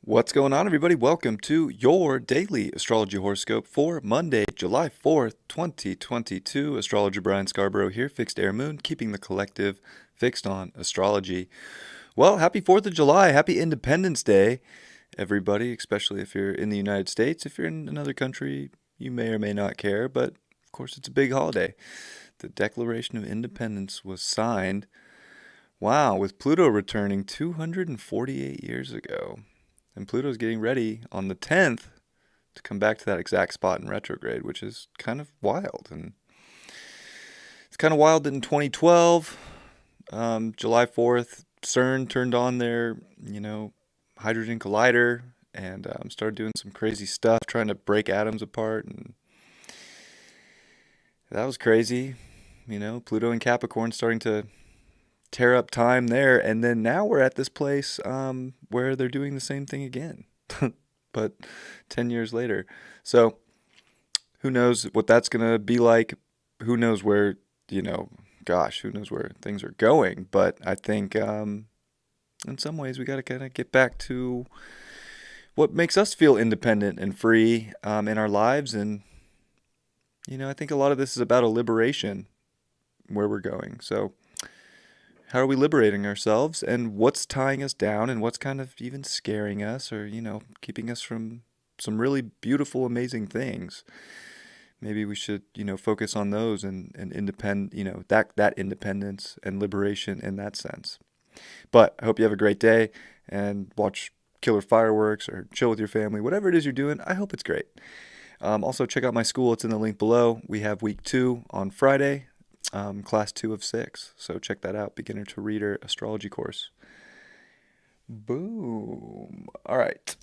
What's going on, everybody? Welcome to your daily astrology horoscope for Monday, July 4th, 2022. Astrologer Brian Scarborough here, Fixed Air Moon, keeping the collective fixed on astrology. Well, happy 4th of July. Happy Independence Day, everybody, especially if you're in the United States. If you're in another country, you may or may not care, but of course, it's a big holiday. The Declaration of Independence was signed, wow, with Pluto returning 248 years ago. And Pluto's getting ready on the 10th to come back to that exact spot in retrograde, which is kind of wild. And it's kind of wild that in 2012, July 4th, CERN turned on their, hydrogen collider and started doing some crazy stuff, trying to break atoms apart. And that was crazy. Pluto and Capricorn starting to tear up time there, and then now we're at this place where they're doing the same thing again, but 10 years later. So who knows what that's going to be like? Who knows where, who knows where things are going? But I think in some ways we got to kind of get back to what makes us feel independent and free in our lives. And, I think a lot of this is about a liberation where we're going. So how are we liberating ourselves, and what's tying us down, and what's kind of even scaring us, or, keeping us from some really beautiful, amazing things? Maybe we should, focus on those and that independence and liberation in that sense. But I hope you have a great day and watch killer fireworks or chill with your family. Whatever it is you're doing, I hope it's great. Also, check out my school. It's in the link below. We have week 2 on Friday. Class 2 of 6. So check that out. Beginner to reader astrology course. Boom. All right.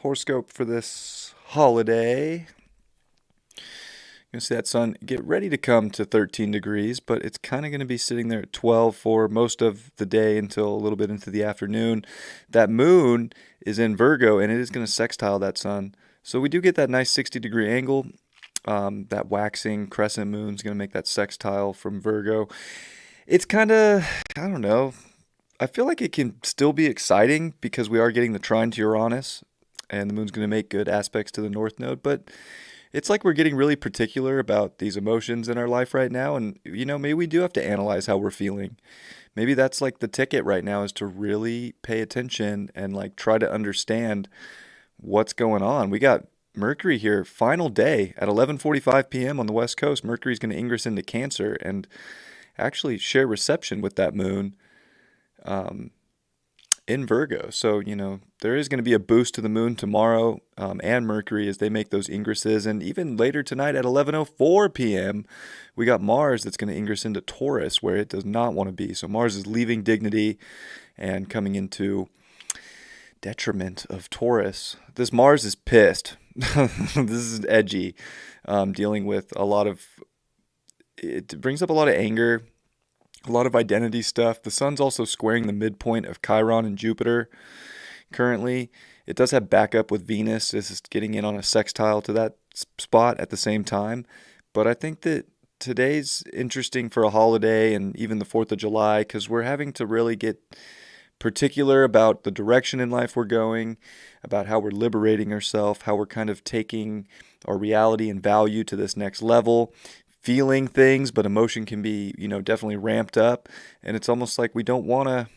Horoscope for this holiday. You're going to see that sun get ready to come to 13 degrees, but it's kind of going to be sitting there at 12 for most of the day until a little bit into the afternoon. That moon is in Virgo, and it is going to sextile that sun. So we do get that nice 60-degree angle. That waxing crescent moon is going to make that sextile from Virgo. It's kind of, I don't know, I feel like it can still be exciting because we are getting the trine to Uranus, and the moon's going to make good aspects to the North Node, but it's like we're getting really particular about these emotions in our life right now, and, maybe we do have to analyze how we're feeling. Maybe that's like the ticket right now, is to really pay attention and like try to understand what's going on. We got Mercury here, final day at 11:45 p.m. on the West Coast. Mercury's going to ingress into Cancer and actually share reception with that moon in Virgo. So, there is going to be a boost to the moon tomorrow and Mercury as they make those ingresses. And even later tonight at 11:04 p.m., we got Mars that's going to ingress into Taurus, where it does not want to be. So Mars is leaving dignity and coming into detriment of Taurus. This Mars is pissed. This is edgy, dealing with it brings up a lot of anger, a lot of identity stuff. The sun's also squaring the midpoint of Chiron and Jupiter currently. It does have backup with Venus. This is getting in on a sextile to that spot at the same time. But I think that today's interesting for a holiday, and even the 4th of July, because we're having to really get particular about the direction in life we're going, about how we're liberating ourselves, how we're kind of taking our reality and value to this next level, feeling things, but emotion can be, definitely ramped up. And it's almost like we don't want to,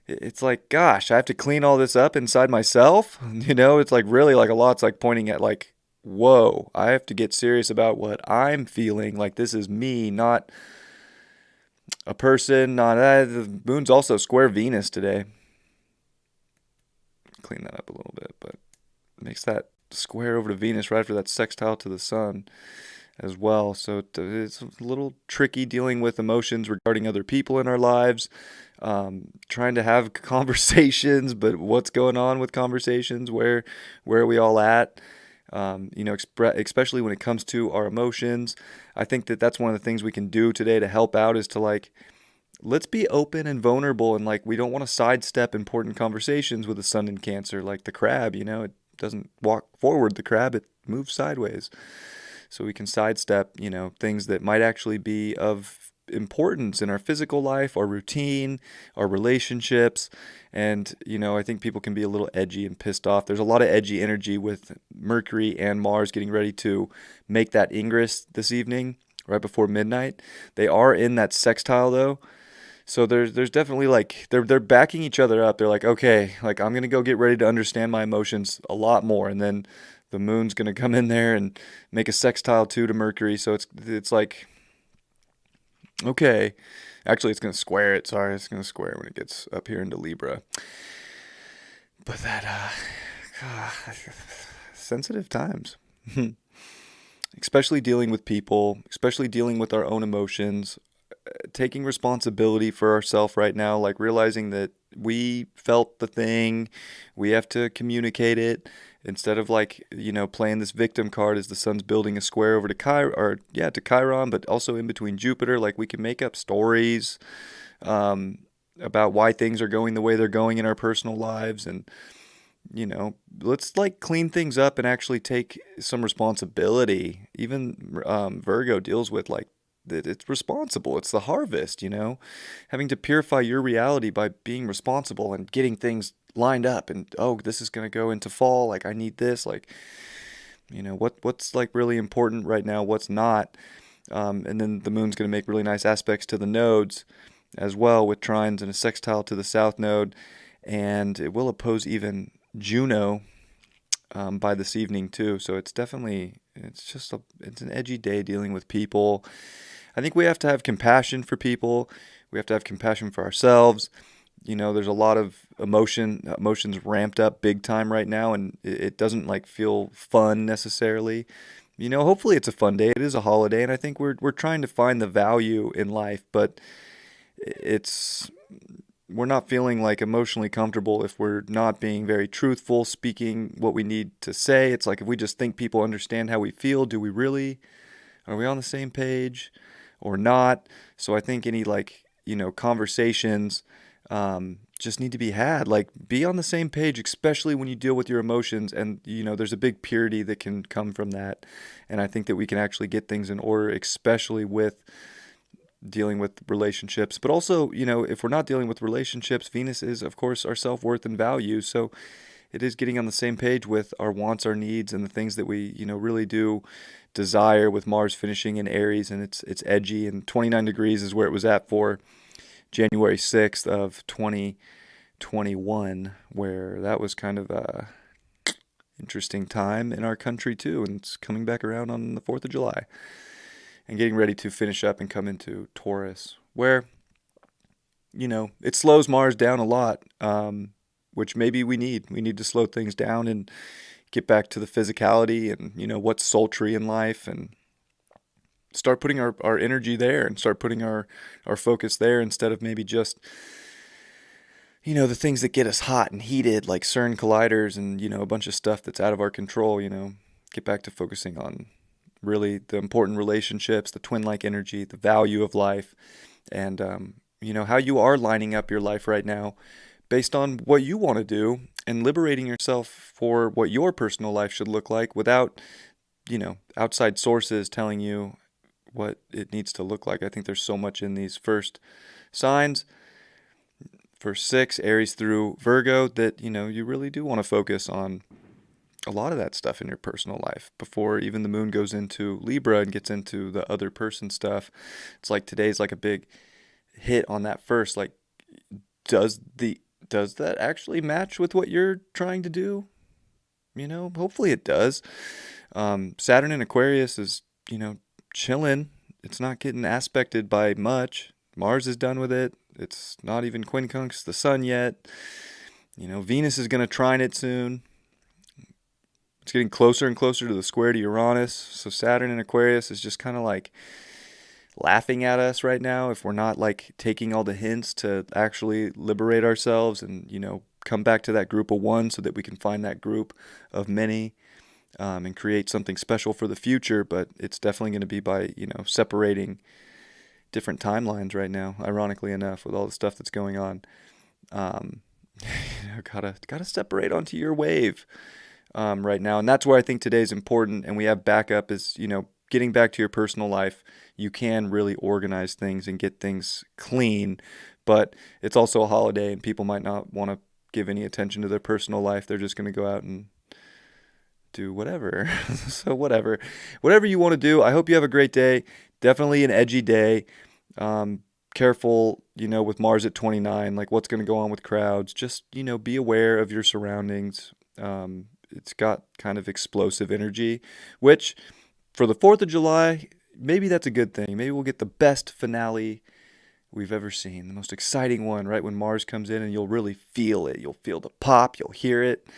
it's like, gosh, I have to clean all this up inside myself. It's like really like a lot's like pointing at like, whoa, I have to get serious about what I'm feeling. Like this is me, not a person. The moon's also square Venus today. Clean that up a little bit, but it makes that square over to Venus right after that sextile to the sun as well. So it's a little tricky dealing with emotions regarding other people in our lives, trying to have conversations, but what's going on with conversations? Where are we all at? Especially when it comes to our emotions. I think that that's one of the things we can do today to help out, is to like, let's be open and vulnerable, and like we don't want to sidestep important conversations with the sun in Cancer, like the crab. It doesn't walk forward, the crab, it moves sideways. So we can sidestep, things that might actually be of importance in our physical life, our routine, our relationships. And, I think people can be a little edgy and pissed off. There's a lot of edgy energy with Mercury and Mars getting ready to make that ingress this evening, right before midnight. They are in that sextile though. So there's definitely like they're backing each other up. They're like, okay, like I'm gonna go get ready to understand my emotions a lot more, and then the moon's gonna come in there and make a sextile too to Mercury. So it's like, okay, actually it's gonna square it. Sorry, it's gonna square when it gets up here into Libra. But that sensitive times, especially dealing with people, especially dealing with our own emotions, taking responsibility for ourselves right now, like realizing that we felt the thing, we have to communicate it instead of like, playing this victim card as the sun's building a square over to Chiron, but also in between Jupiter. Like we can make up stories about why things are going the way they're going in our personal lives, and let's like clean things up and actually take some responsibility. Even Virgo deals with like it's responsible. It's the harvest, having to purify your reality by being responsible and getting things lined up. And, oh, this is going to go into fall. Like I need this, like, what's like really important right now, what's not. And then the moon's going to make really nice aspects to the nodes as well, with trines and a sextile to the south node. And it will oppose even Juno by this evening too. So it's definitely, it's an edgy day dealing with people. I think we have to have compassion for people. We have to have compassion for ourselves. There's a lot of emotions ramped up big time right now, and it doesn't like feel fun necessarily. Hopefully it's a fun day. It is a holiday, and I think we're trying to find the value in life, but we're not feeling like emotionally comfortable if we're not being very truthful, speaking what we need to say. It's like if we just think people understand how we feel, do we really? Are we on the same page or not? So I think any like, conversations just need to be had. Like be on the same page, especially when you deal with your emotions. And, there's a big purity that can come from that. And I think that we can actually get things in order, especially with dealing with relationships. But also, if we're not dealing with relationships, Venus is, of course, our self-worth and value. So it is getting on the same page with our wants, our needs, and the things that we, really do desire, with Mars finishing in Aries, and it's edgy, and 29 degrees is where it was at for January 6th of 2021, where that was kind of a interesting time in our country too, and it's coming back around on the 4th of July and getting ready to finish up and come into Taurus, where, it slows Mars down a lot, which maybe we need. We need to slow things down and get back to the physicality and, what's sultry in life, and start putting our energy there and start putting our focus there, instead of maybe just, the things that get us hot and heated, like CERN colliders and, a bunch of stuff that's out of our control. Get back to focusing on really the important relationships, the twin-like energy, the value of life, and, how you are lining up your life right now based on what you want to do, and liberating yourself for what your personal life should look like without, outside sources telling you what it needs to look like. I think there's so much in these first signs, first 6, Aries through Virgo, that, you really do want to focus on a lot of that stuff in your personal life before even the moon goes into Libra and gets into the other person stuff. It's like today's like a big hit on that first, like, does that actually match with what you're trying to do? Hopefully it does. Saturn in Aquarius is, chilling. It's not getting aspected by much. Mars is done with it. It's not even quincunx the sun yet. Venus is going to trine it soon. It's getting closer and closer to the square to Uranus. So Saturn in Aquarius is just kind of like laughing at us right now if we're not like taking all the hints to actually liberate ourselves and, come back to that group of one so that we can find that group of many, and create something special for the future. But it's definitely going to be by, separating different timelines right now, ironically enough, with all the stuff that's going on. Gotta separate onto your wave right now. And that's where I think today's important. And we have backup is, getting back to your personal life, you can really organize things and get things clean. But it's also a holiday, and people might not want to give any attention to their personal life. They're just going to go out and do whatever. So whatever you want to do. I hope you have a great day. Definitely an edgy day. Careful, with Mars at 29, like what's going to go on with crowds. Just, be aware of your surroundings. It's got kind of explosive energy, which for the 4th of July, maybe that's a good thing. Maybe we'll get the best finale we've ever seen, the most exciting one, right when Mars comes in, and you'll really feel it. You'll feel the pop, you'll hear it,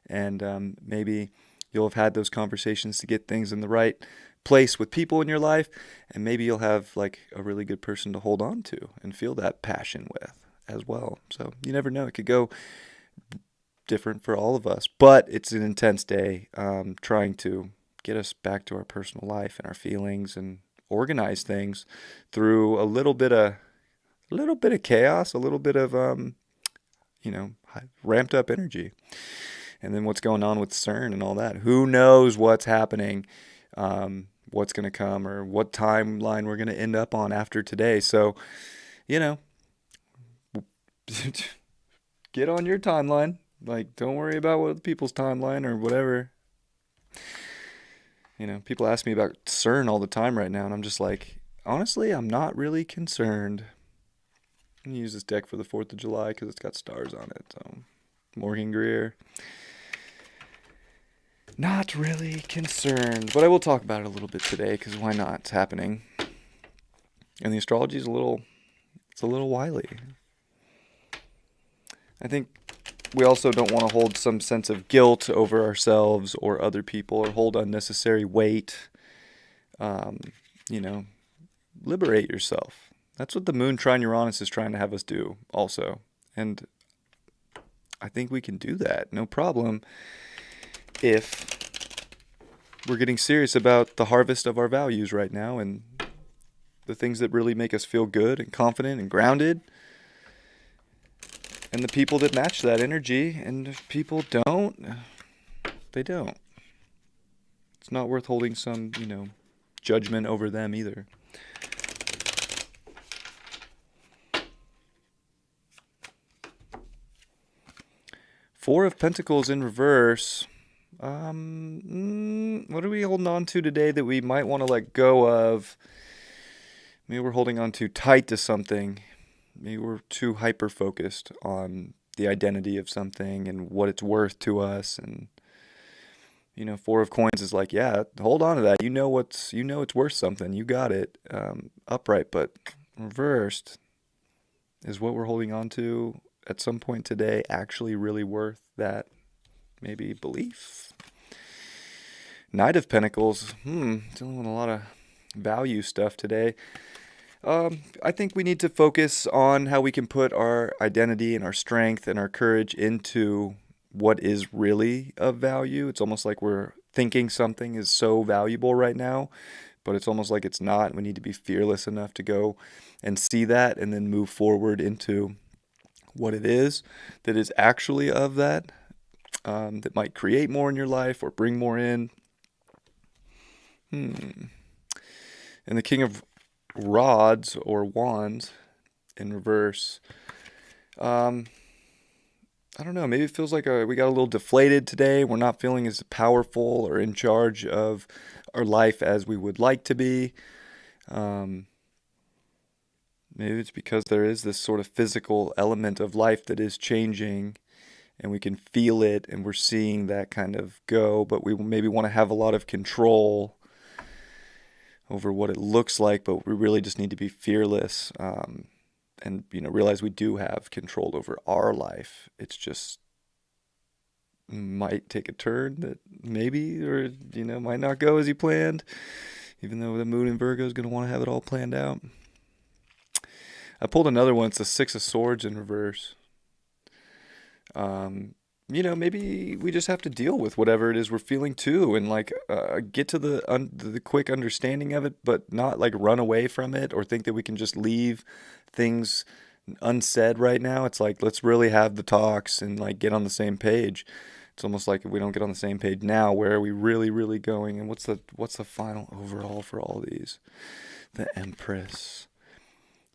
and maybe you'll have had those conversations to get things in the right place with people in your life, and maybe you'll have like a really good person to hold on to and feel that passion with as well. So you never know, it could go different for all of us, but it's an intense day, trying to get us back to our personal life and our feelings and organize things through a little bit of chaos, a little bit of ramped up energy. And then what's going on with CERN and all that, who knows what's happening, what's going to come, or what timeline we're going to end up on after today. So, get on your timeline. Like, don't worry about what people's timeline or whatever. People ask me about CERN all the time right now, and I'm just like, honestly, I'm not really concerned. I'm going to use this deck for the 4th of July because it's got stars on it. So, Morgan Greer. Not really concerned, but I will talk about it a little bit today because why not? It's happening. And the astrology is a little wily. I think we also don't want to hold some sense of guilt over ourselves or other people, or hold unnecessary weight. Liberate yourself. That's what the moon trine Uranus is trying to have us do also. And I think we can do that, no problem, if we're getting serious about the harvest of our values right now and the things that really make us feel good and confident and grounded, and the people that match that energy. And if people don't, they don't. It's not worth holding some, judgment over them either. Four of Pentacles in reverse. What are we holding on to today that we might want to let go of? Maybe we're holding on too tight to something. Maybe we're too hyper-focused on the identity of something and what it's worth to us. And, Four of Coins is like, yeah, hold on to that. It's worth something. You got it. Upright, but reversed is what we're holding on to at some point today actually really worth that maybe belief? Knight of Pentacles, dealing with a lot of value stuff today. I think we need to focus on how we can put our identity and our strength and our courage into what is really of value. It's almost like we're thinking something is so valuable right now, but it's almost like it's not. We need to be fearless enough to go and see that and then move forward into what it is that is actually of that, that might create more in your life or bring more in. And the King of Rods or Wands in reverse. I don't know. Maybe it feels like we got a little deflated today. We're not feeling as powerful or in charge of our life as we would like to be. Maybe it's because there is this sort of physical element of life that is changing, and we can feel it, and we're seeing that kind of go, but we maybe want to have a lot of control over what it looks like, but we really just need to be fearless, and realize we do have control over our life. It's just might take a turn that maybe, or might not go as you planned, even though the moon in Virgo is going to want to have it all planned out. I pulled another one. It's the Six of Swords in reverse. Maybe we just have to deal with whatever it is we're feeling too, and get to the quick understanding of it, but not like run away from it or think that we can just leave things unsaid right now. It's like, let's really have the talks and get on the same page. It's almost like if we don't get on the same page now, where are we really, really going? And what's the final overall for all these? The Empress.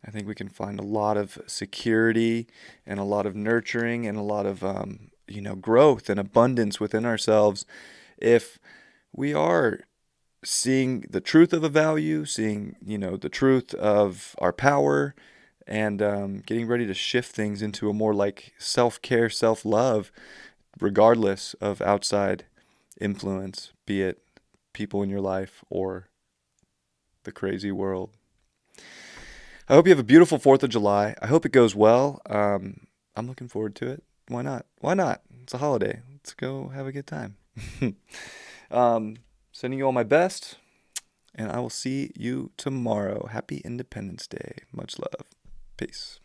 I think we can find a lot of security and a lot of nurturing and a lot of growth and abundance within ourselves if we are seeing the truth of a value, seeing the truth of our power, and getting ready to shift things into a more like self-care, self-love, regardless of outside influence, be it people in your life or the crazy world. I hope you have a beautiful 4th of July. I hope it goes well. I'm looking forward to it. Why not? Why not? It's a holiday. Let's go have a good time. Sending you all my best, and I will see you tomorrow. Happy Independence Day. Much love. Peace.